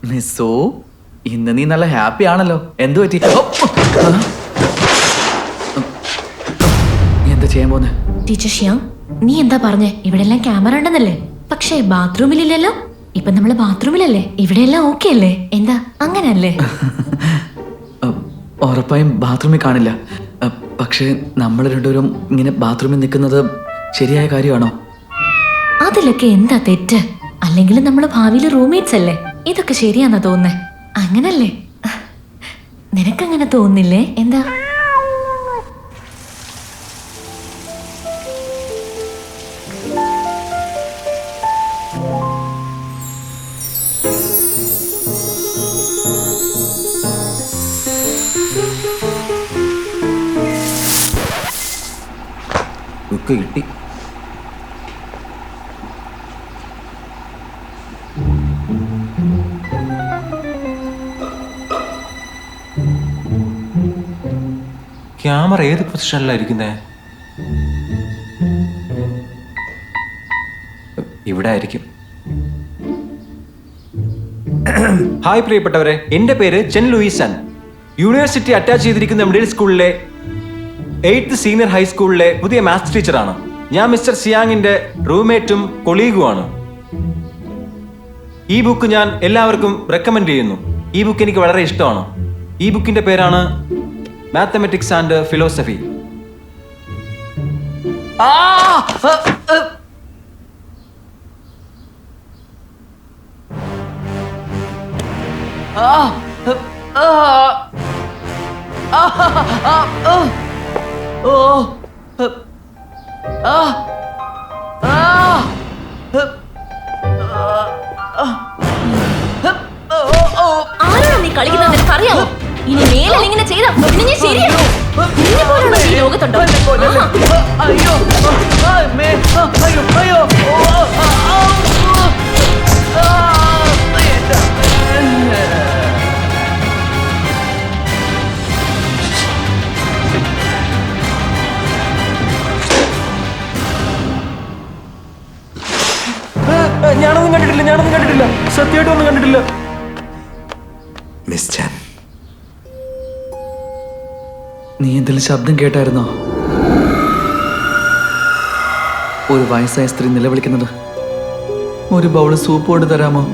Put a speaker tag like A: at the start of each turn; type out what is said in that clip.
A: മിസ്സോ, ഇന്ന് നീ നല്ല ഹാപ്പി ആണല്ലോ. എന്തു പറ്റി? നീ എന്താ ചെയ്യാൻ പോന്നെ?
B: ടീച്ചർ ഷിയാങ്, നീ എന്താ പറഞ്ഞേ? ഇവിടെ എല്ലാം ക്യാമറ ഉണ്ടെന്നല്ലേ? പക്ഷേ ബാത്റൂമിലില്ലല്ലോ. ഇപ്പൊ നമ്മള് ബാത്റൂമിലല്ലേ? ഇവിടെ എല്ലാം ഓക്കെ അല്ലേ? എന്താ അങ്ങനല്ലേ?
A: ഉറപ്പായും ബാത്റൂമിൽ കാണില്ല. പക്ഷേ നമ്മൾ രണ്ടുപേരും ഇങ്ങനെ ബാത്റൂമിൽ നിൽക്കുന്നത് ശരിയായ കാര്യമാണോ?
B: അതിലൊക്കെ എന്താ തെറ്റ്? അല്ലെങ്കിൽ നമ്മള് ഭാവിയില് റൂംമേറ്റ്സ് അല്ലേ? ഇതൊക്കെ ശരിയാന്നാ തോന്നുന്നേ? അങ്ങനല്ലേ? നിനക്കങ്ങനെ തോന്നില്ലേ? എന്താ?
C: ബുക്ക് കിട്ടി. ക്യാമറ ഏത് പൊസിഷനിലായിരിക്കുന്നേ? ഇവിടെ ആയിരിക്കും. ഹായ് പ്രിയപ്പെട്ടവരെ, എന്റെ പേര് ചെൻ ലൂയിസൺ. യൂണിവേഴ്സിറ്റി അറ്റാച്ച് ചെയ്തിരിക്കുന്ന മിഡിൽ സ്കൂളിലെ 8th സീനിയർ ഹൈസ്കൂളിലെ പുതിയ മാത്സ് ടീച്ചറാണ്. ഞാൻ മിസ്റ്റർ സിയാങ്ങിന്റെ റൂംമേറ്റും കൊളീഗുമാണ്. ഈ ബുക്ക് ഞാൻ എല്ലാവർക്കും റെക്കമെൻഡ് ചെയ്യുന്നു. ഈ ബുക്ക് എനിക്ക് വളരെ ഇഷ്ടമാണ്. ഈ ബുക്കിന്റെ പേരാണ് മാത്തമെറ്റിക്സ് ആൻഡ് ഫിലോസഫി.
B: ആരാണ് നീ കളിക്കുന്നത്? നിനക്കറിയാമോ? ഇനി മേലിൽ ഇങ്ങനെ ചെയ്താ നിന്നെ ശരിയാണോ? നിന്നെ പോലുള്ള ഈ ലോകത്തുണ്ടോ?
C: ഞാനൊന്നും കണ്ടിട്ടില്ല. സത്യമായിട്ടും ഒന്നും കണ്ടിട്ടില്ല.
A: മിസ് ചാൻ, നീ എന്തെങ്കിലും ശബ്ദം കേട്ടായിരുന്നോ? ഒരു വയസ്സായ സ്ത്രീ നിലവിളിക്കുന്നത്. ഒരു ബൗള് സൂപ്പ് കൊണ്ട് തരാമോ?